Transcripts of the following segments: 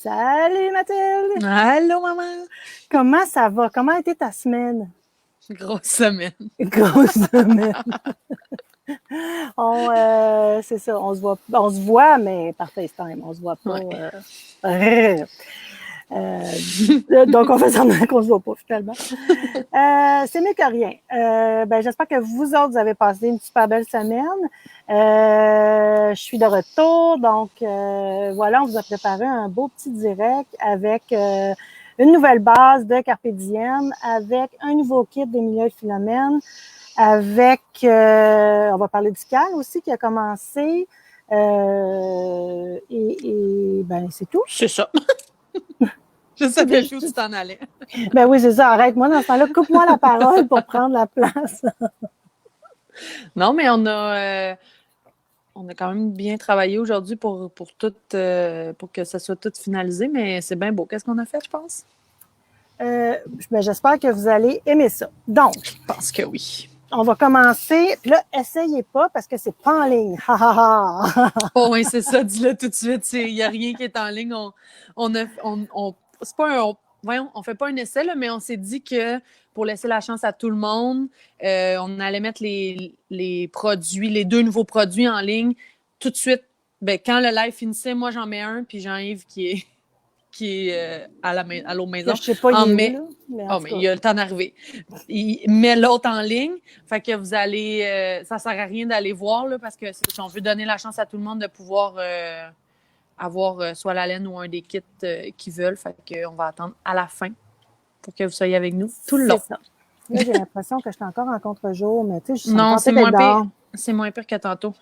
Salut Mathilde! Allô, maman! Comment ça va? Comment a été ta semaine? Grosse semaine. Grosse semaine. C'est ça, on se voit, mais par FaceTime, on se voit pas. Ouais. Donc, on fait semblant qu'on se voit pas, finalement. C'est mieux que rien. J'espère que vous autres, vous avez passé une super belle semaine. Je suis de retour, donc voilà, on vous a préparé un beau petit direct avec une nouvelle base de Carpe Diem, avec un nouveau kit d'Emilia et Philomène, avec, on va parler du CAL aussi qui a commencé, c'est tout. C'est ça. Je savais plus où tu t'en allais. Ben oui, c'est ça. Arrête-moi dans ce temps-là. Coupe-moi la parole pour prendre la place. Non, mais on a quand même bien travaillé aujourd'hui pour que ça soit tout finalisé, mais c'est bien beau. Qu'est-ce qu'on a fait, je pense? J'espère que vous allez aimer ça. Donc, je pense que oui. On va commencer. Puis là, essayez pas parce que c'est pas en ligne. Oh oui, c'est ça. Dis-le tout de suite. Il n'y a rien qui est en ligne. C'est pas on fait pas un essai, là, mais on s'est dit que pour laisser la chance à tout le monde, on allait mettre les produits, les 2 nouveaux produits en ligne tout de suite. Ben, quand le live finissait, moi, j'en mets un, puis Jean-Yves qui est à l'autre maison. Je sais pas, il est où, là? Mais il a le temps d'arriver. Il met l'autre en ligne. Fait que vous allez... ça sert à rien d'aller voir, là, parce que si on veut donner la chance à tout le monde de pouvoir avoir soit la laine ou un des kits qu'ils veulent. Fait qu'on va attendre à la fin pour que vous soyez avec nous tout le long. C'est ça. Là, j'ai l'impression que je suis encore en contre-jour, mais tu sais, non, c'est moins pire. C'est moins pire que tantôt.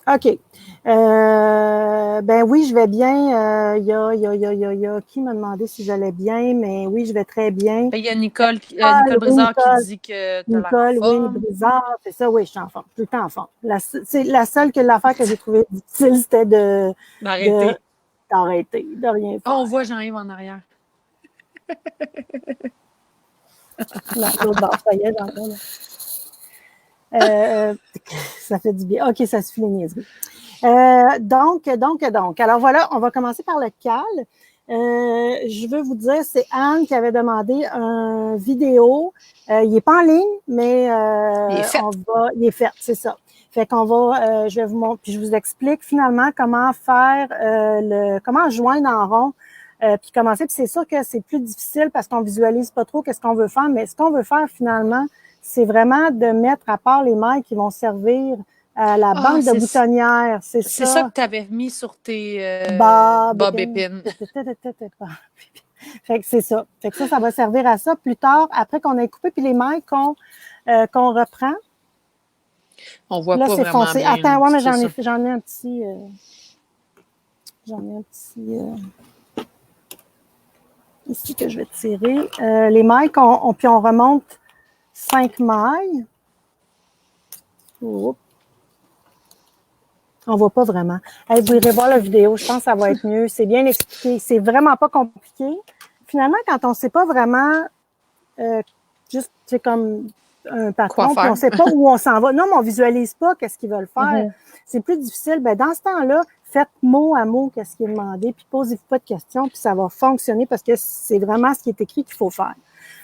OK. Oui, je vais bien. Il y a qui m'a demandé si j'allais bien, mais oui, je vais très bien. Il y a Nicole Brizard qui dit que tu as Nicole, oui, Brizard, c'est ça, oui, je suis en forme, tout le temps en forme. C'est la seule l'affaire que j'ai trouvée difficile, c'était d'arrêter, de rien faire. On voit Jean-Yves en arrière. Non, l'autre bord, ça y est, j'entends, là. Ça fait du bien. OK, ça suffit les niaiseries. Donc. Alors voilà, on va commencer par le CAL. Je veux vous dire, c'est Anne qui avait demandé une vidéo. Il n'est pas en ligne, mais il est fait, c'est ça. Fait qu'on va, je vais vous montrer, puis je vous explique finalement comment faire comment joindre en rond. Puis commencer. Puis c'est sûr que c'est plus difficile parce qu'on visualise pas trop qu'est-ce qu'on veut faire, mais ce qu'on veut faire finalement, c'est vraiment de mettre à part les mailles qui vont servir à la bande de boutonnière. C'est ça que tu avais mis sur tes bob épines. Fait que c'est ça. Fait que ça va servir à ça plus tard, après qu'on ait coupé, puis les mailles qu'on reprend. On voit là, pas vraiment foncé. bien. Attends, ouais, mais j'en ai un petit... ici que je vais tirer. Les mailles puis on remonte 5 mailles. Oups. On voit pas vraiment. Vous irez voir la vidéo, je pense que ça va être mieux. C'est bien expliqué. C'est vraiment pas compliqué. Finalement, quand on ne sait pas vraiment, juste, c'est comme un patron, puis on ne sait pas où on s'en va. Non, mais on ne visualise pas qu'est-ce qu'ils veulent faire. C'est plus difficile. Dans ce temps-là, faites mot à mot qu'est-ce qui est demandé, puis posez-vous pas de questions, puis ça va fonctionner parce que c'est vraiment ce qui est écrit qu'il faut faire.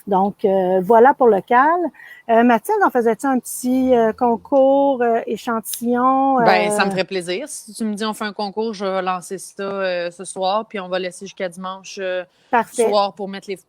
Donc, voilà pour le CAL. Mathilde, on faisait-tu un petit concours échantillon? Ça me ferait plaisir. Si tu me dis on fait un concours, je vais lancer ça ce soir, puis on va laisser jusqu'à dimanche soir pour mettre les...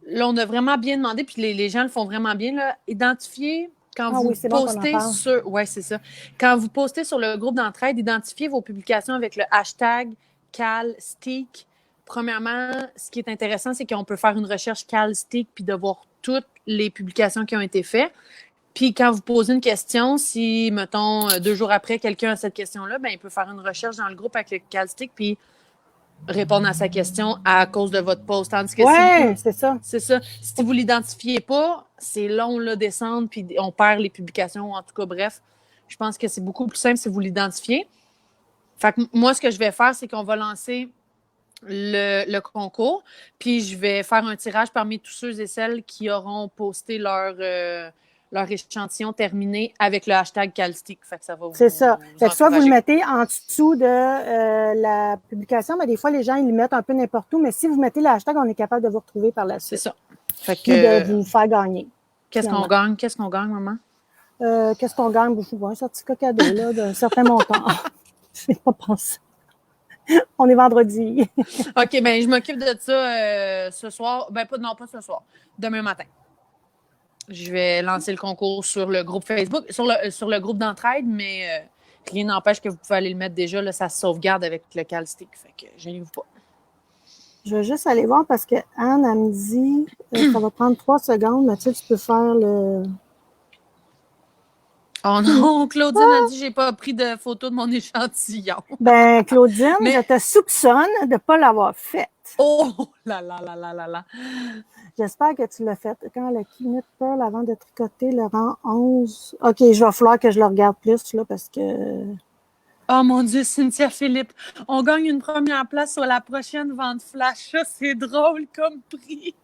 là, on a vraiment bien demandé, puis les gens le font vraiment bien. Là. Identifier, quand vous postez sur... Oui, c'est ça. Quand vous postez sur le groupe d'entraide, identifiez vos publications avec le hashtag CalStick. Premièrement, ce qui est intéressant, c'est qu'on peut faire une recherche CalStick puis de voir toutes les publications qui ont été faites. Puis quand vous posez une question, si, mettons, 2 jours après, quelqu'un a cette question-là, il peut faire une recherche dans le groupe avec le CalStick puis répondre à sa question à cause de votre post. Tandis que c'est ça. C'est ça. Si vous ne l'identifiez pas, c'est long, là, descendre, puis on perd les publications. En tout cas, bref, je pense que c'est beaucoup plus simple si vous l'identifiez. Fait que moi, ce que je vais faire, c'est qu'on va lancer le concours, puis je vais faire un tirage parmi tous ceux et celles qui auront posté leur échantillon terminé avec le hashtag CalStick. Fait que ça va vous. C'est ça. Fait que soit vous le encourager. mettez en dessous de la publication, mais des fois, les gens, ils le mettent un peu n'importe où. Mais si vous mettez le hashtag, on est capable de vous retrouver par la suite. C'est ça. Fait que, puis de vous faire gagner. Qu'est-ce qu'on gagne? Qu'est-ce qu'on gagne, maman? Qu'est-ce qu'on gagne? Je vois un certificat cadeau là, d'un certain montant. Je n'ai pas pensé. On est vendredi. OK, bien, je m'occupe de ça ce soir. Ben, pas ce soir. Demain matin. Je vais lancer le concours sur le groupe Facebook, sur le groupe d'entraide, mais rien n'empêche que vous pouvez aller le mettre déjà. Là, ça se sauvegarde avec le CalStick. Fait que gênez-vous pas. Je vais juste aller voir parce que Anne, elle me dit ça va prendre 3 secondes. Mathilde, tu peux faire le. Oh non, Claudine a dit j'ai pas pris de photo de mon échantillon. Ben, Claudine, je te soupçonne de ne pas l'avoir faite. Oh là là là là là là. J'espère que tu l'as faite. Quand le Knit Pearl avant de tricoter le rang 11. OK, je vais falloir que je le regarde plus là parce que. Oh mon Dieu, Cynthia Philippe, on gagne une première place sur la prochaine vente flash. Ça, c'est drôle comme prix.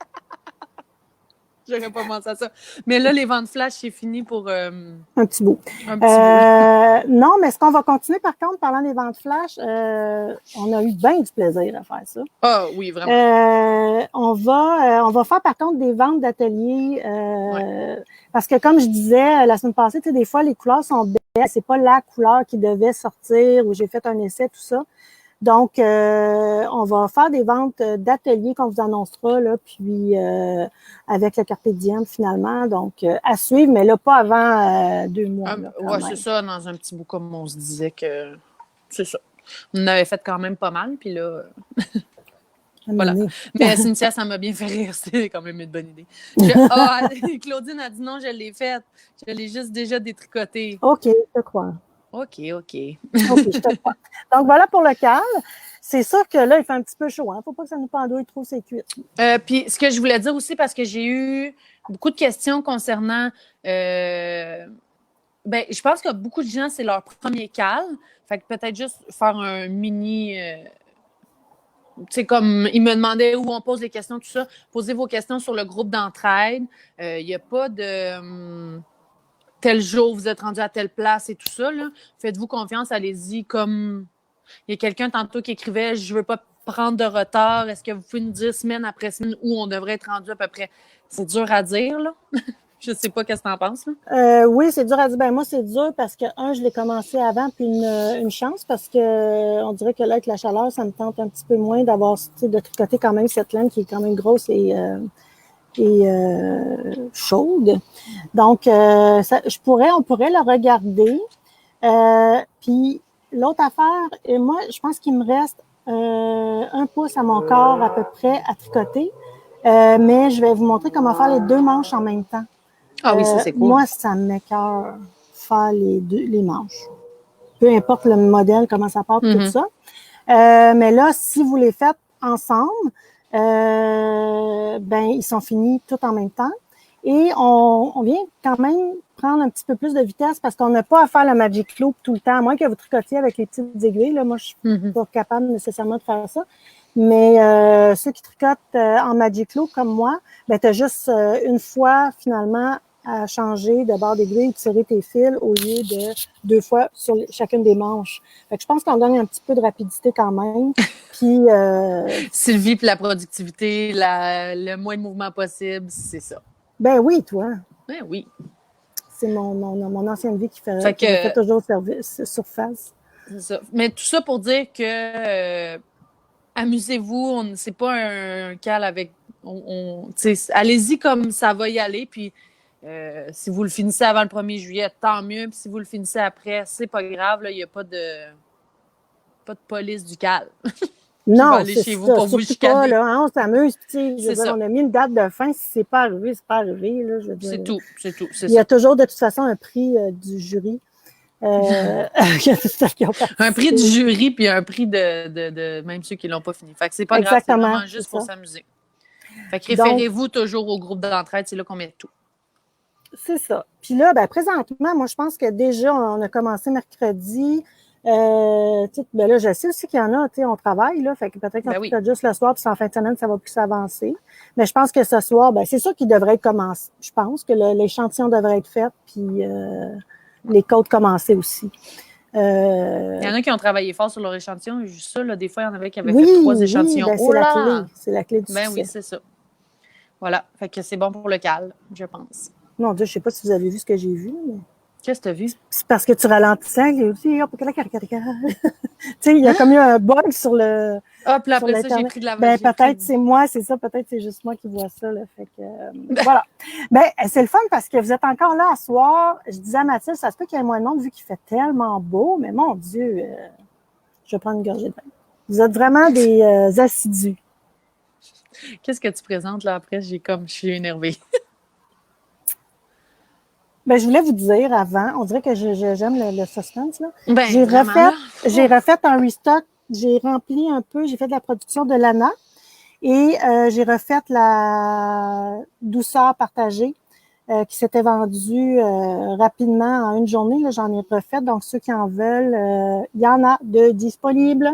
J'aurais pas pensé à ça. Mais là, les ventes flash, c'est fini pour... un petit bout. Un petit bout. Non, mais est-ce qu'on va continuer, par contre, parlant des ventes flash? On a eu bien du plaisir à faire ça. Ah oui, vraiment. On va faire, par contre, des ventes d'ateliers. Parce que, comme je disais la semaine passée, tu sais, des fois, les couleurs sont belles. C'est pas la couleur qui devait sortir, où j'ai fait un essai, tout ça. Donc, on va faire des ventes d'ateliers qu'on vous annoncera, là, puis avec le Carpe Diem, finalement. Donc, à suivre, mais là, pas avant 2 mois. Oui, c'est ça, dans un petit bout, comme on se disait que... C'est ça. On en avait fait quand même pas mal, puis là... Voilà. Mais Cynthia, ça m'a bien fait rire. C'est quand même une bonne idée. Claudine a dit non, je l'ai faite. Je l'ai juste déjà détricotée. OK, je te crois. OK. OK, je te crois. Donc, voilà pour le cal. C'est sûr que là, il fait un petit peu chaud. Il ne faut pas que ça nous pendouille trop ses cuisses. Puis, ce que je voulais dire aussi, parce que j'ai eu beaucoup de questions concernant... je pense que beaucoup de gens, c'est leur premier cal. Fait que peut-être juste faire un mini... c'est comme, ils me demandaient où on pose les questions, tout ça. Posez vos questions sur le groupe d'entraide. Il n'y a pas de... tel jour, vous êtes rendu à telle place et tout ça. Là. Faites-vous confiance, allez-y. Comme il y a quelqu'un tantôt qui écrivait « Je ne veux pas prendre de retard. Est-ce que vous pouvez nous dire semaine après semaine où on devrait être rendu à peu près? » C'est dur à dire, là. Je ne sais pas qu'est-ce que tu en penses. Là. Oui, c'est dur à dire. Ben moi, c'est dur parce que, je l'ai commencé avant, puis une chance parce que on dirait que là, avec la chaleur, ça me tente un petit peu moins d'avoir, de tricoter quand même cette laine qui est quand même grosse et chaude. Donc, on pourrait la regarder. Puis l'autre affaire, et moi, je pense qu'il me reste 1 pouce à mon corps à peu près à tricoter. Mais je vais vous montrer comment faire les 2 manches en même temps. Ah oui, ça c'est cool. Moi, ça m'écoeure faire les manches. Peu importe le modèle, comment ça part, tout ça. Mais là, si vous les faites ensemble, ils sont finis tout en même temps. Et on vient quand même prendre un petit peu plus de vitesse parce qu'on n'a pas à faire le Magic Loop tout le temps, à moins que vous tricotiez avec les petites aiguilles. Là, moi, je suis pas capable nécessairement de faire ça. Mais ceux qui tricotent en Magic Loop comme moi, tu as juste une fois finalement à changer de bord d'aiguille, tirer tes fils au lieu de 2 fois sur chacune des manches. Fait que je pense qu'on gagne un petit peu de rapidité quand même. Puis Sylvie, puis la productivité, le moins de mouvement possible, c'est ça. Ben oui, toi. Ben oui. C'est mon ancienne vie qui fait toujours surface. C'est ça. Mais tout ça pour dire que amusez-vous, c'est pas un cal avec... allez-y comme ça va y aller, puis si vous le finissez avant le 1er juillet, tant mieux, puis si vous le finissez après, c'est pas grave, il n'y a pas de police du cal. Non, aller chez vous pour vous chicaner. Pas, là, on s'amuse, on a mis une date de fin, si c'est pas arrivé, c'est pas arrivé. Là, c'est tout. Il y a toujours de toute façon un prix du jury. Un prix du jury puis un prix de même ceux qui l'ont pas fini. Fait que c'est pas grave, c'est vraiment juste pour s'amuser. Fait que référez-vous toujours au groupe d'entraide, c'est là qu'on met tout. C'est ça. Puis là, présentement, moi, je pense que déjà, on a commencé mercredi. Ben là, je sais aussi qu'il y en a, on travaille, là, fait que peut-être qu'on fait juste le soir, puis en fin de semaine, ça va plus avancer. Mais je pense que ce soir, ben, c'est sûr qu'il devrait commencer. Je pense que l'échantillon devrait être fait, puis les codes commencer aussi. Il y en a qui ont travaillé fort sur leur échantillon. Juste ça, là, des fois, il y en avait qui avaient fait 3 échantillons. Ben, c'est la clé du succès. Ben oui, c'est ça. Voilà. Fait que c'est bon pour le cal, je pense. Mon Dieu, je sais pas si vous avez vu ce que j'ai vu, mais... Qu'est-ce que tu as vu? C'est parce que tu ralentissais, il dit, hop, tu sais, il y a comme eu un bug sur le. Ah, puis après ça, j'ai pris de la Ben, peut-être c'est moi, c'est ça, peut-être c'est juste moi qui vois ça, là. Fait que, voilà. Ben, c'est le fun parce que vous êtes encore là à soir. Je disais à Mathilde, ça se peut qu'il y ait moins de monde vu qu'il fait tellement beau, mais mon Dieu, je vais prendre une gorgée de vin. Vous êtes vraiment des assidus. Qu'est-ce que tu présentes là après? Je suis énervée. Ben, je voulais vous dire avant, on dirait que j'aime le suspense, là. Ben, j'ai refait un restock, j'ai rempli un peu, j'ai fait de la production de Lana et j'ai refait la douceur partagée qui s'était vendue rapidement en une journée. Là, j'en ai refait, donc ceux qui en veulent, il y en a de disponibles.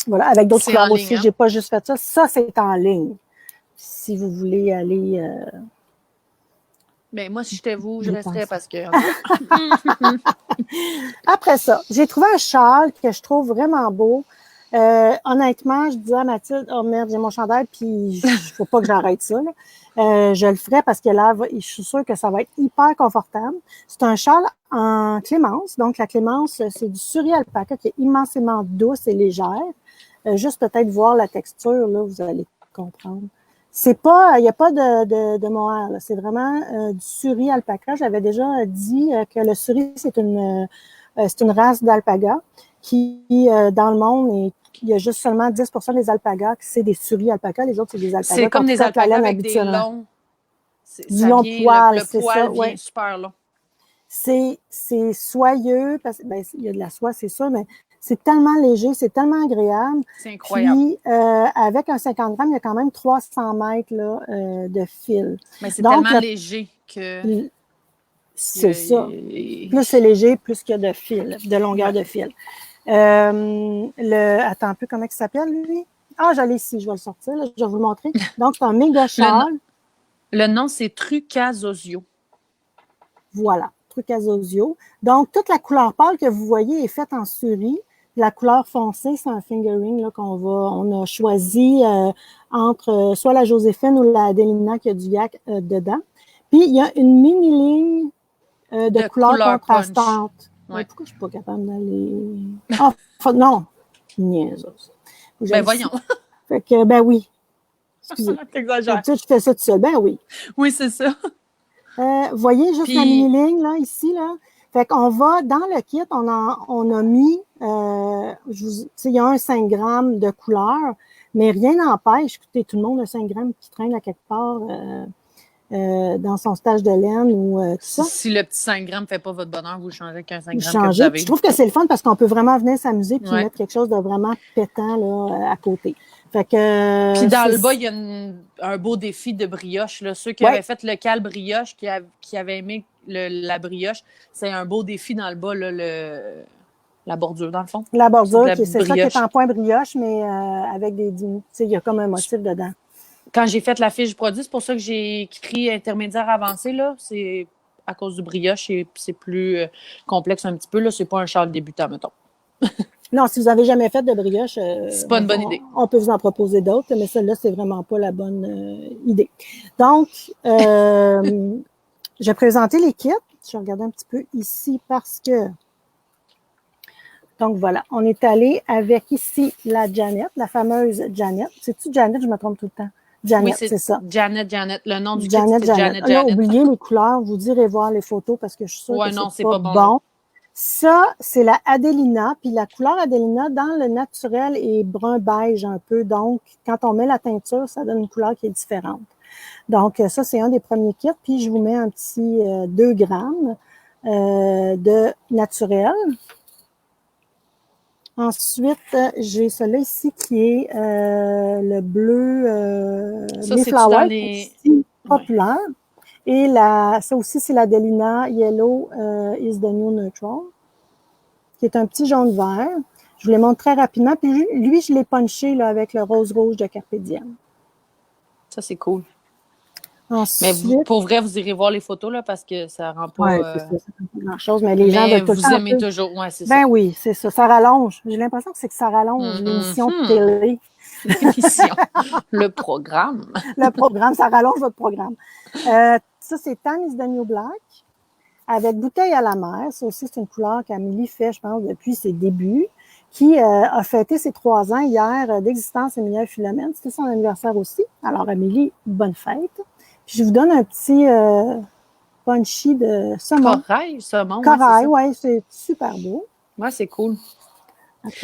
Voilà, avec d'autres couleurs aussi, j'ai pas juste fait ça. Ça, c'est en ligne. Si vous voulez aller... Ben, moi, si j'étais vous, je resterais parce que... Après ça, j'ai trouvé un châle que je trouve vraiment beau. Honnêtement, je disais à Mathilde, oh merde, j'ai mon chandail, puis il faut pas que j'arrête ça. Je le ferai parce que là, je suis sûre que ça va être hyper confortable. C'est un châle en clémence. Donc, la clémence, c'est du suri-alpaca qui est immensément douce et légère. Juste peut-être voir la texture, là, vous allez comprendre. C'est pas, il n'y a pas de mohair, c'est vraiment du suri alpaca. J'avais déjà dit que le suri, c'est une race d'alpaga qui, dans le monde, il y a juste seulement 10% des alpagas qui c'est des suri alpaca. Les autres, c'est des alpagas. C'est comme des alpagas avec des longs. Du long poil, le poil vient super long. C'est soyeux, parce que il y a de la soie, c'est sûr, mais c'est tellement léger, c'est tellement agréable. C'est incroyable. Puis, avec un 50 grammes, il y a quand même 300 mètres là, de fil. Mais c'est tellement léger que... C'est ça. Plus c'est léger, plus qu'il y a de fil, de longueur de fil. Attends un peu, comment il s'appelle, lui? Ah, j'allais ici, je vais le sortir, là, je vais vous le montrer. Donc, c'est un méga châle. Le nom, c'est Trucasosio. Voilà, Trucasosio. Donc, toute la couleur pâle que vous voyez est faite en suri. La couleur foncée, c'est un fingering là, on a choisi entre soit la Joséphine ou la Adelina qui a du yak dedans. Puis, il y a une mini-ligne de couleur contrastante. Ouais. Pourquoi je ne suis pas capable d'aller... Ah, non, niaiseuse. Ben voyons. Fait que, ben oui. Excusez. T'exagères. Je fais ça tout seul. Ben oui. Oui, c'est ça. Voyez juste la mini-ligne, là, ici, là. Fait qu'on va, dans le kit, on a mis, il y a un 5 grammes de couleur, mais rien n'empêche, écoutez, tout le monde a 5 grammes qui traîne à quelque part dans son stage de laine ou tout ça. Si le petit 5 grammes ne fait pas votre bonheur, vous changez qu'un 5 grammes que vous avez. Je trouve que c'est le fun parce qu'on peut vraiment venir s'amuser puis mettre quelque chose de vraiment pétant là, à côté. Fait que, puis dans le bas, il y a un beau défi de brioche. Là. Ceux qui avaient fait le cal brioche, qui avaient aimé la brioche, c'est un beau défi dans le bas, là, la bordure, dans le fond. La bordure, c'est ça qui est en point brioche, mais avec des... Tu sais, il y a comme un motif dedans. Quand j'ai fait la fiche produit, c'est pour ça que j'ai écrit intermédiaire avancé, là. C'est à cause du brioche, c'est plus complexe un petit peu, là. C'est pas un châle débutant, mettons. Non, si vous n'avez jamais fait de brioche, c'est pas une bonne idée. On peut vous en proposer d'autres, mais celle-là, c'est vraiment pas la bonne idée. Donc, je vais présenter les kits. Je vais regarder un petit peu ici parce que... Donc, voilà, on est allé avec ici la Janet, la fameuse Janet. C'est-tu Janet? Je me trompe tout le temps. Janet, oui, c'est ça. Janet. Le nom du kit, c'est Janet. Là, oubliez les couleurs. Vous irez voir les photos parce que je suis sûre que c'est pas bon. Ça, c'est la Adelina. Puis la couleur Adelina, dans le naturel, est brun-beige un peu. Donc, quand on met la teinture, ça donne une couleur qui est différente. Donc, ça, c'est un des premiers kits. Puis, je vous mets un petit 2 grammes de naturel. Ensuite, j'ai celui-là ici qui est le bleu Mayflower, qui est populaire. Et ça aussi, c'est la Delina Yellow is the New Neutral. qui est un petit jaune vert. Je vous les montre très rapidement. Puis lui, je l'ai punché là, avec le rose rouge de Carpe Diem. Ça, c'est cool. Ensuite, mais pour vrai, vous irez voir les photos là, parce que ça rend pas. Oui, c'est ça rend pas grand-chose, mais les gens veulent tout le temps. Vous aimez toujours, oui, c'est ça. Ben oui, c'est ça. Ça rallonge. J'ai l'impression que c'est que ça rallonge l'émission de télé. L'émission. Le programme. Le programme, ça rallonge votre programme. Ça, c'est Tan is the New Black avec Bouteille à la mer. Ça aussi, c'est une couleur qu'Amélie fait, je pense, depuis ses débuts, qui a fêté ses 3 ans hier d'existence, Emilia Philomène. C'était son anniversaire aussi. Alors, Amélie, bonne fête. Puis, je vous donne un petit punchy de saumon. Corail, saumon. Corail, oui, c'est super beau. Oui, c'est cool.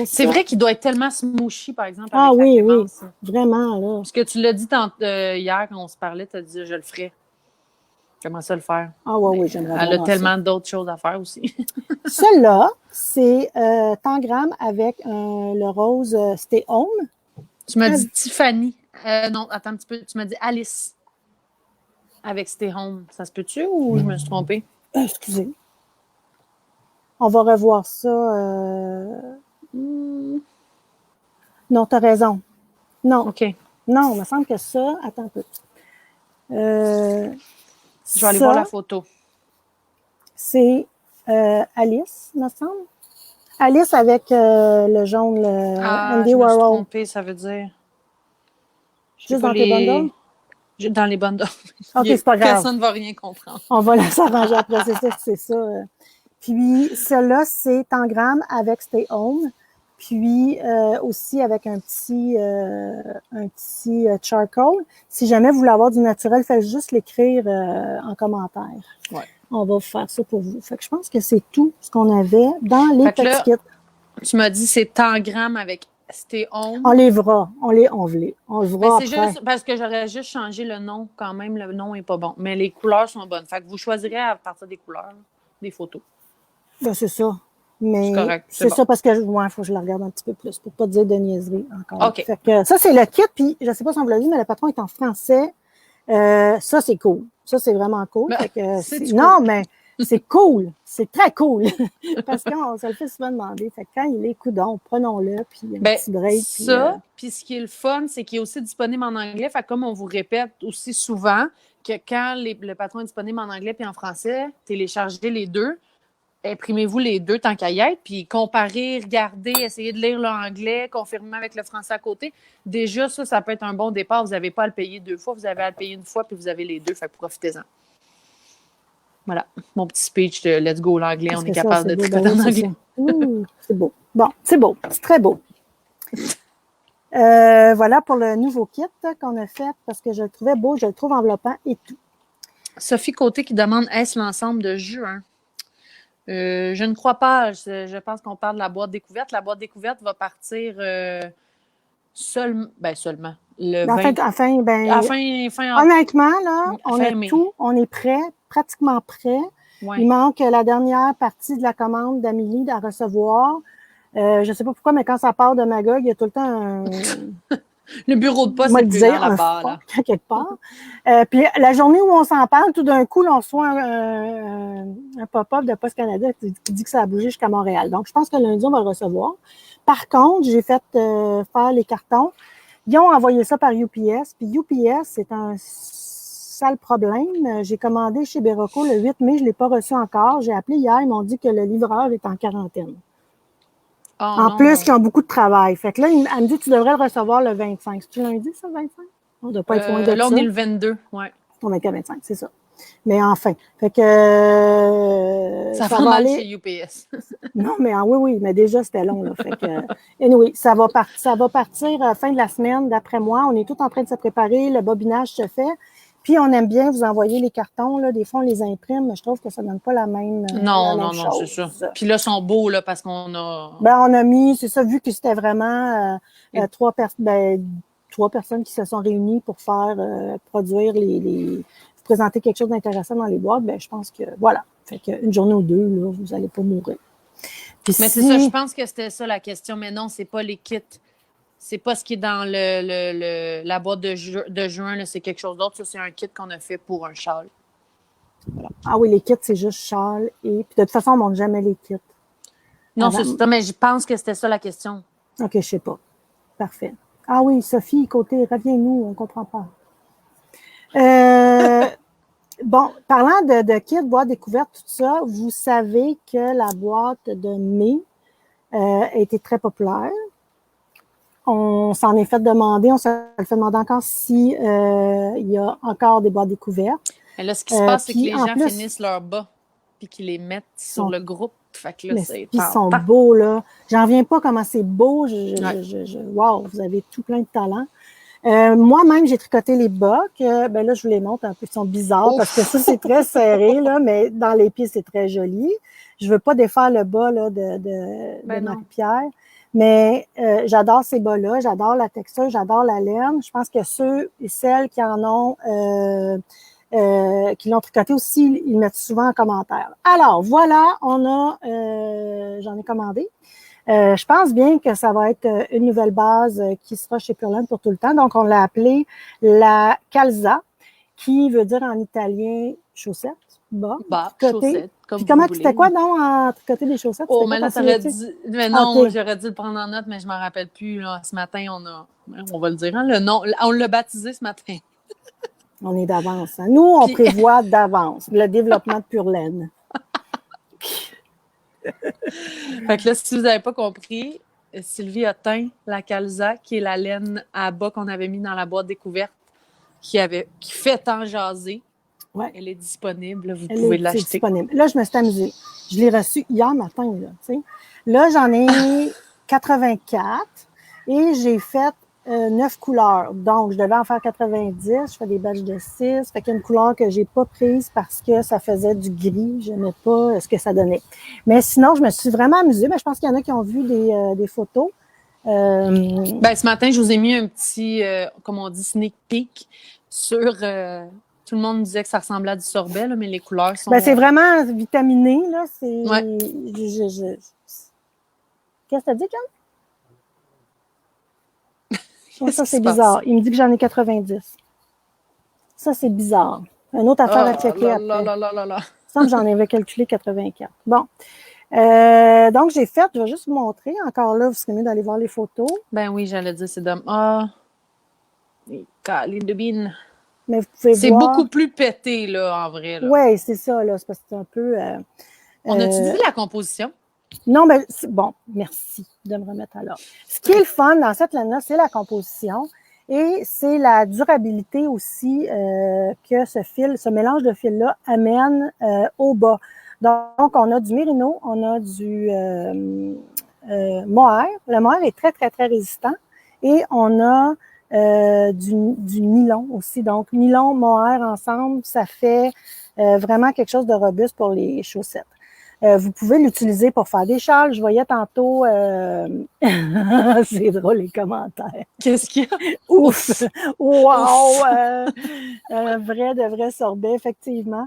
C'est vrai qu'il doit être tellement smooshy, par exemple, avec la crémence. Oui, vraiment, là. Parce que tu l'as dit hier quand on se parlait, tu as dit « je le ferais ». J'aimerais ça le faire. Ah oui, j'aimerais vraiment ça. Elle a tellement d'autres choses à faire aussi. Celle-là, c'est Tangram avec le rose Stay Home. Tu m'as dit Tiffany. Non, attends un petit peu. Tu m'as dit Alice avec Stay Home. Ça se peut-tu ou je me suis trompée? Excusez. On va revoir ça. Non, tu as raison. Non. OK. Non, il me semble que ça... Attends un peu. Je vais aller voir la photo. C'est Alice, me semble. Alice avec le jaune, Andy Warhol. Je me suis trompée, ça veut dire. Juste dans tes bundles? Dans les bundles. OK, c'est pas grave. Personne ne va rien comprendre. On va s'arranger après, c'est ça. Puis, celle-là, c'est Tangram avec Stay Home. Puis, aussi avec un petit charcoal. Si jamais vous voulez avoir du naturel, faites juste l'écrire en commentaire. Ouais. On va faire ça pour vous. Fait que je pense que c'est tout ce qu'on avait dans les petits kits. Tu m'as dit c'est Tangram avec Stay Home. On les verra. On le verra. Mais c'est juste parce que j'aurais juste changé le nom quand même. Le nom n'est pas bon. Mais les couleurs sont bonnes. Fait que vous choisirez à partir des couleurs, des photos. Ben, c'est ça. Mais c'est correct. C'est ça parce que il faut que je la regarde un petit peu plus pour ne pas dire de niaiserie encore. OK. Fait que, ça, c'est le kit. Puis, je ne sais pas si on vous l'a dit, mais le patron est en français. Ça, c'est cool. Ça, c'est vraiment cool. Ben, fait que, cool. Non, mais c'est cool. C'est très cool. Parce qu'on se le fait souvent demander. Fait que quand il est coudon, prenons-le. Puis, un petit break. Ça, puis ce qui est le fun, c'est qu'il est aussi disponible en anglais. Fait que comme on vous répète aussi souvent que quand le patron est disponible en anglais puis en français, téléchargez les deux. Imprimez-vous les deux tant qu'à y être, puis comparez, regardez, essayez de lire l'anglais, confirmez avec le français à côté. Déjà, ça peut être un bon départ. Vous n'avez pas à le payer 2 fois, vous avez à le payer 1 fois, puis vous avez les deux, fait que profitez-en. Voilà, mon petit speech de Let's go l'anglais, on est capable de tricoter en anglais. C'est beau. Bon, c'est beau, c'est très beau. Voilà pour le nouveau kit qu'on a fait, parce que je le trouvais beau, je le trouve enveloppant et tout. Sophie Côté qui demande, est-ce l'ensemble de juin? Je ne crois pas. Je pense qu'on parle de la boîte découverte. La boîte découverte va partir seulement. Le 20... honnêtement, là, on a tout. On est prêt, pratiquement prêt. Ouais. Il manque la dernière partie de la commande d'Amélie à recevoir. Je ne sais pas pourquoi, mais quand ça part de Magog, il y a tout le temps un... Le bureau de poste est plus grand là-bas. Là. Quelque part. Puis la journée où on s'en parle, tout d'un coup, là, on reçoit un pop-up de Poste Canada qui dit que ça a bougé jusqu'à Montréal. Donc, je pense que lundi, on va le recevoir. Par contre, j'ai fait faire les cartons. Ils ont envoyé ça par UPS. Puis UPS, c'est un sale problème. J'ai commandé chez Berocco le 8 mai. Je ne l'ai pas reçu encore. J'ai appelé hier. Ils m'ont dit que le livreur est en quarantaine. Oh, en plus, ils ont beaucoup de travail. Fait que là, elle me dit, tu devrais le recevoir le 25. C'est-tu lundi, ça, le 25? On ne doit pas être loin de là, ça. on est le 22, oui. On est qu'à 25, c'est ça. Mais enfin, fait que... ça va aller chez UPS. Non, mais oui, mais déjà, c'était long, là. Fait que, anyway, ça va partir fin de la semaine, d'après moi. On est tous en train de se préparer, le bobinage se fait. Puis, on aime bien vous envoyer les cartons, là. Des fois, on les imprime, mais je trouve que ça ne donne pas la même Non, c'est ça. Puis là, ils sont beaux, là, parce qu'on a... on a mis, c'est ça, vu que c'était vraiment 3 personnes qui se sont réunies pour faire produire présenter quelque chose d'intéressant dans les boîtes, je pense que, voilà. Fait qu'une journée ou deux, là, vous n'allez pas mourir. Puis mais c'est ça, je pense que c'était ça la question. Mais non, c'est pas les kits. C'est pas ce qui est dans la boîte de juin, là, c'est quelque chose d'autre. Ça, c'est un kit qu'on a fait pour un châle. Voilà. Ah oui, les kits, c'est juste châle. Et puis de toute façon, on ne montre jamais les kits. Non, c'est ça, mais je pense que c'était ça la question. OK, je sais pas. Parfait. Ah oui, Sophie, côté, reviens-nous, on ne comprend pas. Bon, parlant de kits, boîte découverte, tout ça, vous savez que la boîte de mai a été très populaire. On s'en est fait demander, on s'est fait demander encore si il y a encore des boîtes découvertes. Et là, ce qui se passe, c'est que les gens finissent leurs bas puis qu'ils les mettent sur le groupe. Fait que là, c'est ils sont beaux, là. J'en reviens pas comment c'est beau. Wow, vous avez tout plein de talent. Moi-même, j'ai tricoté les bas. Ben là, je vous les montre un peu. Ils sont bizarres parce que ça, c'est très serré, là, mais dans les pieds, c'est très joli. Je veux pas défaire le bas là, de Marie-Pierre. Mais j'adore ces bas-là, j'adore la texture, j'adore la laine. Je pense que ceux et celles qui en ont, qui l'ont tricoté aussi, ils mettent souvent en commentaire. Alors, voilà, j'en ai commandé. Je pense bien que ça va être une nouvelle base qui sera chez Purland pour tout le temps. Donc, on l'a appelée la calza, qui veut dire en italien chaussette. Bas, chaussette. Puis comment c'était quoi, donc, en tricoter des chaussettes? Oh, mais là, t'aurais dit... Mais non, okay. J'aurais dû le prendre en note, mais je m'en rappelle plus. Là. Ce matin, on va le dire, hein, le nom, on l'a baptisé ce matin. On est d'avance. Hein? Nous, on prévoit d'avance le développement de Purland. Fait que là, si vous n'avez pas compris, Sylvie a teint la calza, qui est la laine à bas qu'on avait mis dans la boîte découverte, qui fait tant jaser. Ouais. Elle est disponible, vous pouvez l'acheter. Disponible. Là, je me suis amusée. Je l'ai reçue hier matin. Là, j'en ai 84 et j'ai fait 9 couleurs. Donc, je devais en faire 90. Je fais des batchs de 6. Fait qu'il y a une couleur que j'ai pas prise parce que ça faisait du gris. Je n'aimais pas ce que ça donnait. Mais sinon, je me suis vraiment amusée. Mais je pense qu'il y en a qui ont vu des photos. Ce matin, je vous ai mis un petit, comme on dit, sneak peek sur... Tout le monde disait que ça ressemblait à du sorbet, là, mais les couleurs sont... c'est vraiment vitaminé, là. C'est... Ouais. Qu'est-ce que t'as dit, John? Ça, c'est bizarre. Il me dit que j'en ai 90. Ça, c'est bizarre. Une autre affaire à checker après. Il me semble que j'en avais calculé 84. Bon. Donc, je vais juste vous montrer. Encore là, vous serez mieux d'aller voir les photos. Ben oui, j'allais dire, c'est dommage. Ah! Les devines. Mais vous pouvez voir... C'est beaucoup plus pété, là, en vrai. Oui, c'est ça, là. C'est parce que c'est un peu... On a-tu vu la composition? Non, mais bon, merci de me remettre à l'ordre. Ce qui est le fun dans cette laine-là, c'est la composition et c'est la durabilité aussi que ce mélange de fils-là amène au bas. Donc, on a du mérino, on a du mohair. Le mohair est très, très, très résistant et on a du nylon aussi. Donc, nylon, mohair ensemble, ça fait vraiment quelque chose de robuste pour les chaussettes. Vous pouvez l'utiliser pour faire des châles. Je voyais tantôt... c'est drôle, les commentaires. Qu'est-ce qu'il y a? Ouf! Wow! De vrai sorbet, effectivement.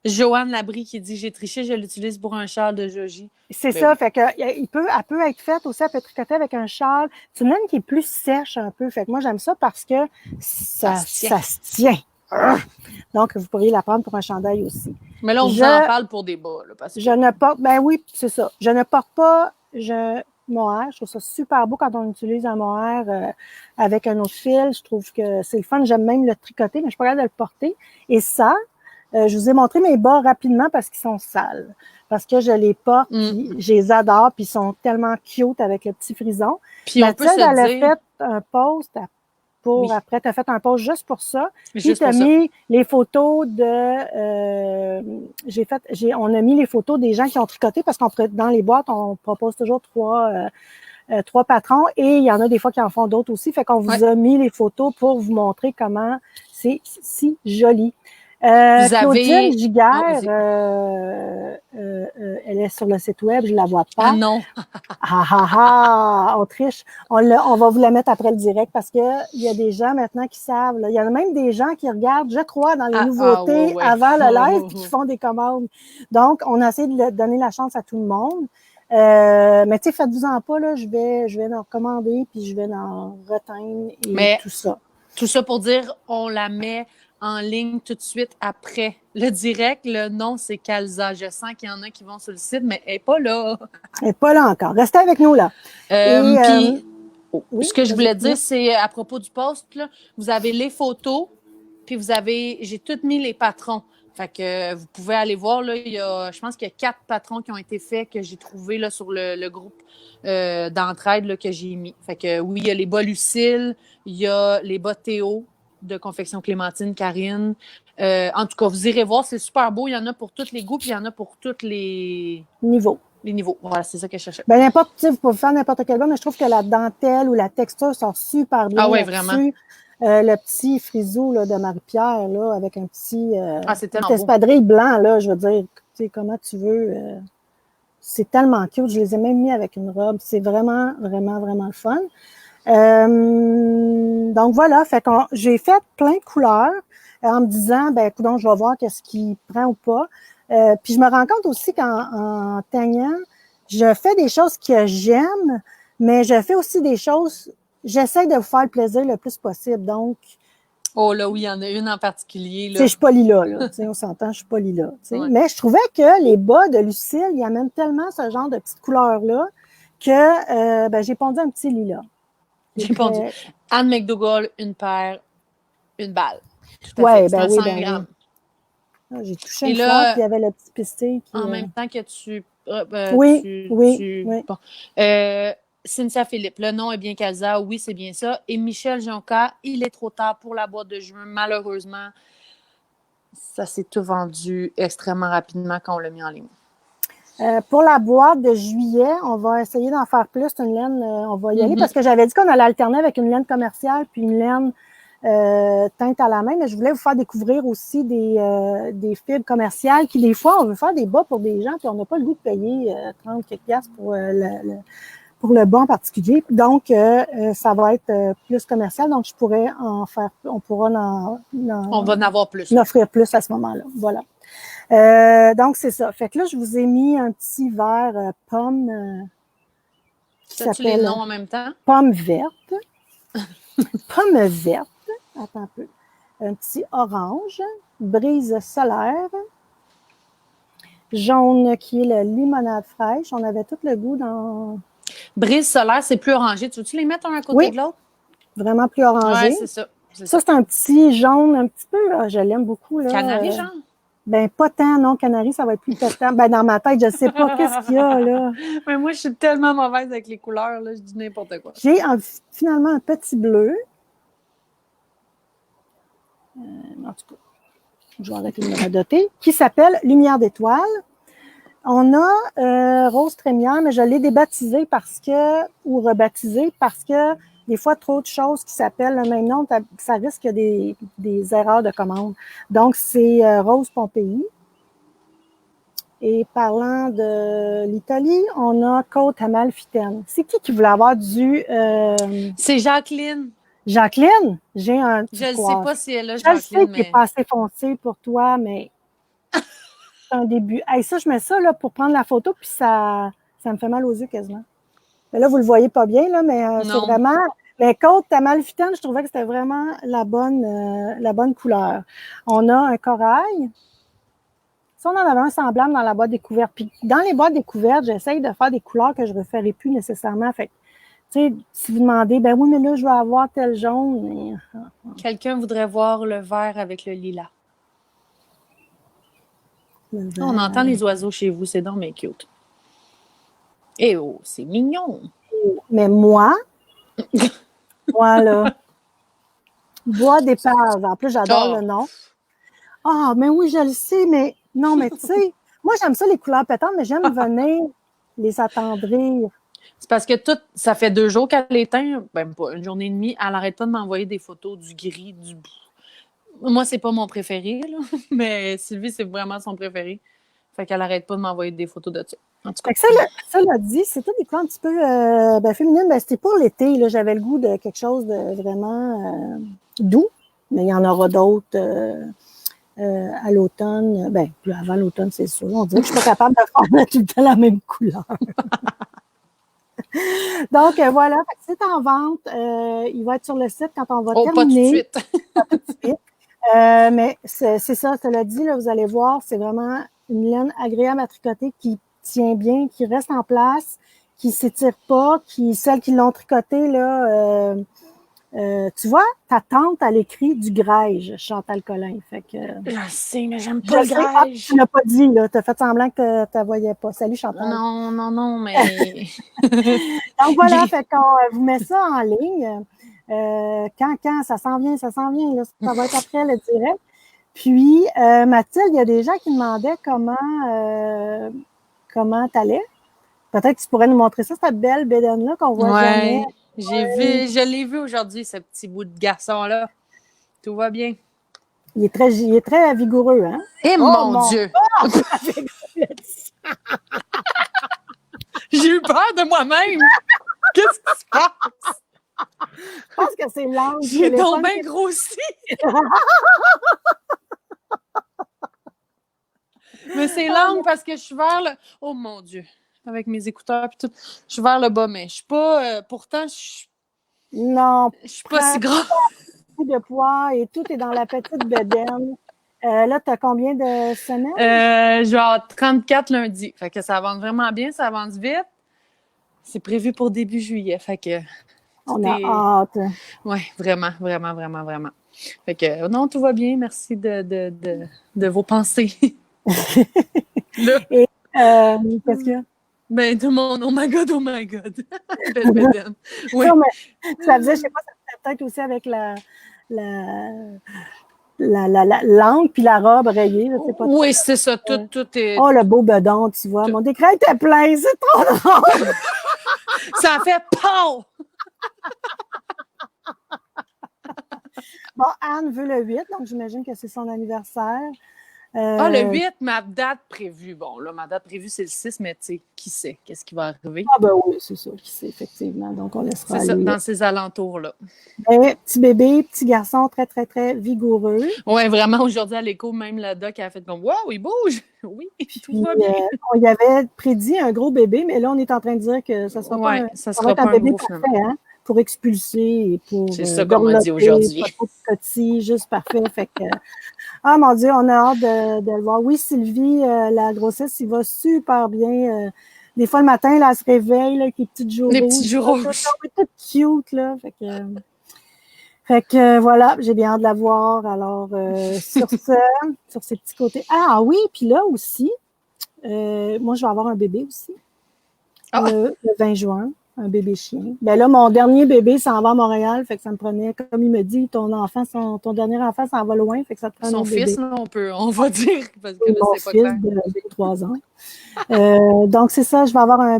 Joanne Labrie qui dit « J'ai triché, je l'utilise pour un châle de Joji. » C'est ça, fait que elle peut être faite aussi, elle peut tricoter avec un châle. C'est une laine qui est plus sèche un peu. Fait que moi, j'aime ça parce que ça se tient. Donc, vous pourriez la prendre pour un chandail aussi. Mais là, on vous en parle pour des bas. Là, parce que... Je ne porte... Ben oui, c'est ça. Je ne porte pas mohair. Je trouve ça super beau quand on utilise un mohair avec un autre fil. Je trouve que c'est le fun. J'aime même le tricoter, mais je ne suis pas capable de le porter. Et ça, je vous ai montré mes bas rapidement parce qu'ils sont sales. Parce que je les porte, puis je les adore, puis ils sont tellement cute avec le petit frison. Puis on peut se elle a dire... fait un post après, tu as fait un post juste pour ça. Puis tu as mis les photos on a mis les photos des gens qui ont tricoté parce qu'on dans les boîtes, on propose toujours trois patrons et il y en a des fois qui en font d'autres aussi. Fait qu'on vous a mis les photos pour vous montrer comment c'est si joli. Claudine Giguère, elle est sur le site web, je la vois pas. Ah non! On triche. On va vous la mettre après le direct parce que il y a des gens maintenant qui savent. Là. Il y en a même des gens qui regardent, je crois, dans les nouveautés avant le live puis qui font des commandes. Donc, on a essayé de donner la chance à tout le monde. Mais tu sais, faites-vous-en pas, là, je vais en recommander puis je vais en reteindre et tout ça. Tout ça pour dire, on la met en ligne tout de suite après le direct. Le nom, c'est Calza. Je sens qu'il y en a qui vont sur le site, mais elle n'est pas là. Elle n'est pas là encore. Restez avec nous, là. Puis, oui, ce que je voulais dire, c'est à propos du post, là, vous avez les photos, puis j'ai tout mis les patrons. Fait que vous pouvez aller voir, là, je pense qu'il y a 4 patrons qui ont été faits que j'ai trouvés là, sur le groupe d'entraide là, que j'ai mis. Fait que oui, il y a les bas Lucille, il y a les bas Théo de Confection Clémentine, Karine. En tout cas, vous irez voir, c'est super beau. Il y en a pour tous les goûts, puis il y en a pour tous les niveaux. Les niveaux. Voilà, c'est ça que je cherchais. Ben, vous pouvez faire n'importe quel bas, mais je trouve que la dentelle ou la texture sort super bien. Ah oui, vraiment. Le petit frisou là, de Marie-Pierre, là, avec un petit espadrille blanc, là, je veux dire, tu sais, comment tu veux. C'est tellement cute. Je les ai même mis avec une robe. C'est vraiment, vraiment, vraiment le fun. Donc voilà, fait que j'ai fait plein de couleurs en me disant, ben, écoute, je vais voir qu'est-ce qui prend ou pas. Puis je me rends compte aussi qu'en teignant, je fais des choses que j'aime, mais je fais aussi des choses, j'essaie de vous faire le plaisir le plus possible. Donc, oh là, oui, il y en a une en particulier. Je suis pas Lila, là. On s'entend, je suis pas Lila. Ouais. Mais je trouvais que les bas de Lucille, ils amènent tellement ce genre de petites couleurs-là que j'ai pondu un petit lilas. J'ai pondu. Anne McDougall, une paire, une balle. Oui, ben oui, ben oui. J'ai touché une fleur, puis il y avait le petit pistil. En même temps que tu... oui. Bon. Cynthia Philippe, le nom est bien Calza, oui, c'est bien ça. Et Michel Jonca, il est trop tard pour la boîte de juin. Malheureusement, ça s'est tout vendu extrêmement rapidement quand on l'a mis en ligne. Pour la boîte de juillet, on va essayer d'en faire plus. Une laine, on va y aller parce que j'avais dit qu'on allait alterner avec une laine commerciale puis une laine teinte à la main, mais je voulais vous faire découvrir aussi des fibres commerciales qui, des fois, on veut faire des bas pour des gens puis on n'a pas le goût de payer 30 quelques piastres pour le bas en particulier. Donc, ça va être plus commercial. Donc, je pourrais en faire, on pourra on va en avoir plus. En offrir plus à ce moment-là. Voilà. Donc, c'est ça. Fait que là, je vous ai mis un petit verre pomme qui s'appelle les noms en même temps? Pomme verte. Pomme verte. Attends un peu. Un petit orange. Brise solaire. Jaune qui est la limonade fraîche. On avait tout le goût dans... Brise solaire, c'est plus orangé. Tu veux-tu les mettre un à côté de l'autre? Vraiment plus orangé. Oui, c'est ça. Ça, c'est un petit jaune, un petit peu, là, je l'aime beaucoup. Là. Canari, genre? Ben, pas tant, non. Canari, ça va être plus pétant. Ben, dans ma tête, je ne sais pas qu'est-ce qu'il y a, là. Mais moi, je suis tellement mauvaise avec les couleurs, là. Je dis n'importe quoi. J'ai finalement un petit bleu. En tout cas, je vais arrêter de me radoter. Qui s'appelle Lumière d'étoile. On a Rose Trémière, mais je l'ai débaptisé ou rebaptisé parce que des fois, trop de choses qui s'appellent le même nom, ça risque des erreurs de commande. Donc, c'est Rose Pompéi. Et parlant de l'Italie, on a Côte Amalfitaine. C'est qui voulait avoir du... C'est Jacqueline. Jacqueline? J'ai un... Je ne sais pas si elle a Jacqueline, je sais qu'il est pas assez foncé pour toi, mais c'est un début. Hey, ça, je mets ça là, pour prendre la photo, puis ça me fait mal aux yeux quasiment. Mais là, vous le voyez pas bien, là, mais c'est vraiment... Mais Côte Amalfitaine, je trouvais que c'était vraiment la bonne couleur. On a un corail. Si on en avait un semblable dans la boîte découverte. Puis dans les boîtes découvertes, j'essaye de faire des couleurs que je ne referai plus nécessairement. Fait tu sais, si vous demandez, ben oui, mais là, je vais avoir tel jaune. Mais... Quelqu'un voudrait voir le vert avec le lilas. On entend les oiseaux chez vous, c'est donc mais cute. Eh oh, c'est mignon. Mais moi, là, bois d'épave. En plus, j'adore le nom. Ah, mais oui, je le sais, mais non, mais tu sais, moi, j'aime ça, les couleurs pétantes, mais j'aime venir les attendrir. C'est parce que ça fait 2 jours qu'elle éteint, même pas une journée et demie, elle n'arrête pas de m'envoyer des photos du gris, du... Moi, c'est pas mon préféré, là, mais Sylvie, c'est vraiment son préféré. Fait qu'elle n'arrête pas de m'envoyer des photos de ça. En tout cas. Ça l'a dit, c'était des couleurs un petit peu féminines. Ben, c'était pour l'été, là, j'avais le goût de quelque chose de vraiment doux, mais il y en aura d'autres à l'automne. Ben, plus avant l'automne, c'est sûr. On dirait que je suis pas capable de faire tout le temps la même couleur. Donc, voilà, c'est en vente. Il va être sur le site quand on va terminer. Pas tout de suite. Pas tout de suite. Mais c'est ça, cela dit, là, vous allez voir, c'est vraiment une laine agréable à tricoter qui tient bien, qui reste en place, qui s'étire pas, celles qui l'ont tricotée, là, tu vois, ta tante, elle écrit du grège, Chantal Collin. Fait que, je sais, mais j'aime pas le grège. Tu l'as pas dit, là. Tu as fait semblant que tu ne voyais pas. Salut, Chantal. Non, mais... Donc, voilà, fait qu'on vous met ça en ligne. Quand, ça s'en vient, là, ça va être après le direct. Puis, Mathilde, il y a des gens qui demandaient comment t'allais. Peut-être que tu pourrais nous montrer ça, cette belle bédaine-là qu'on voit jamais. Je l'ai vu aujourd'hui, ce petit bout de garçon-là. Tout va bien. Il est très vigoureux, hein? Eh mon Dieu! Oh! J'ai eu peur de moi-même! Qu'est-ce qui se passe? Je pense que c'est l'angle. J'ai donc bien grossi! Mais c'est l'angle parce que je suis vers le... Oh mon Dieu! Avec mes écouteurs et tout. Je suis vers le bas, mais je suis pas... pourtant, non. Je suis pas si gras. De poids et tout est dans la petite bedaine. Là, tu as combien de semaines? Je vais avoir 34 lundi. Fait que ça avance vraiment bien, ça avance vite. C'est prévu pour début juillet. Fait que... On a hâte. Oui, vraiment. Fait que non, tout va bien. Merci de vos pensées. Et qu'est-ce qu'il y a? Ben, tout le monde, oh my God. Belle bédaine. Oui. Non, mais ça faisait, je sais pas, ça faisait peut-être aussi avec la langue puis la robe rayée. Là, pas oui, c'est ça. Tout est... Oh, le beau bedon, tu vois. Mon décret était plein, c'est trop drôle. Ça a fait POW! Bon, Anne veut le 8, donc j'imagine que c'est son anniversaire. Le 8, ma date prévue. Bon, là, ma date prévue, c'est le 6, mais tu sais, qui sait? Qu'est-ce qui va arriver? Ah ben oui, c'est ça, qui sait, effectivement. Donc, on laissera c'est ça, dans ces alentours-là. Mais, petit bébé, petit garçon, très, très, très vigoureux. Oui, vraiment, aujourd'hui, à l'écho, même la doc a fait comme « Wow, il bouge! » Oui, tout va bien. On y avait prédit un gros bébé, mais là, on est en train de dire que ça sera pas un bébé parfait, hein, pour expulser et pour... C'est ça qu'on m'a dit aujourd'hui. Pas trop petit, juste parfait, fait que... Ah, mon Dieu, on a hâte de le voir. Oui, Sylvie, la grossesse, il va super bien. Des fois, le matin, là, elle se réveille, là, avec les petites joues les rouges. Petites joues rouges. Toute cute, là. Fait que voilà, j'ai bien hâte de la voir. Alors, sur ces petits côtés. Ah oui, puis là aussi, moi, je vais avoir un bébé aussi. Le 20 juin. Un bébé chien. Ben là, mon dernier bébé s'en va à Montréal, fait que ça me prenait, comme il me dit, ton dernier enfant s'en va loin, fait que ça te prend son fils, là, on va dire, parce que là, c'est pas clair. Mon fils de 3 ans. Donc, c'est ça, je vais avoir un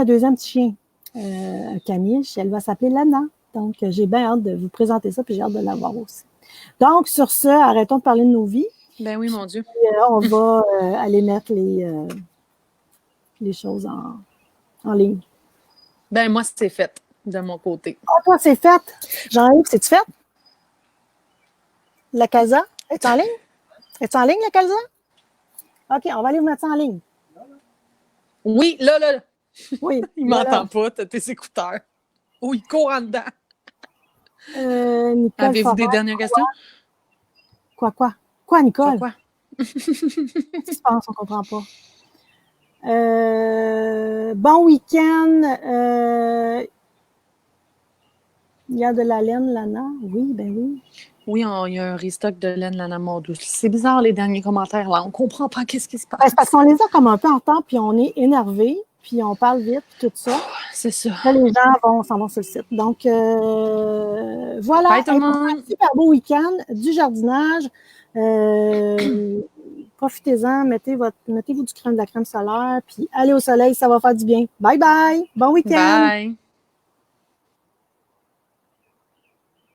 deuxième petit chien, un caniche, elle va s'appeler Lana. Donc, j'ai bien hâte de vous présenter ça, puis j'ai hâte de la voir aussi. Donc, sur ce, arrêtons de parler de nos vies. Ben oui, mon Dieu. Puis, on va aller mettre les choses en ligne. Ben moi, c'est fait de mon côté. Ah, toi, c'est fait. Jean-Yves, c'est-tu fait? La Casa? Est-ce en ligne? Est-ce en ligne, la Casa? OK, on va aller vous mettre ça en ligne. Oui, là. Oui. Il m'entend pas, t'as tes écouteurs. Oh, il court en dedans. Avez-vous des dernières questions? Quoi, Nicole? Quoi? Qu'est-ce qui se passe? On ne comprend pas. Bon week-end. Il y a de la laine, Lana. Oui, ben oui. Oui, il y a un restock de laine, Lana Mordouce. C'est bizarre, les derniers commentaires, là. On ne comprend pas qu'est-ce qui se passe. Ben, c'est parce qu'on les a comme un peu en retard, puis on est énervé, puis on parle vite, puis tout ça. C'est ça. Là, les gens s'en vont sur le site. Donc, voilà. Bye, tout le monde. Un super beau week-end, du jardinage. Profitez-en, mettez-vous de la crème solaire, puis allez au soleil, ça va faire du bien. Bye bye! Bon week-end! Bye!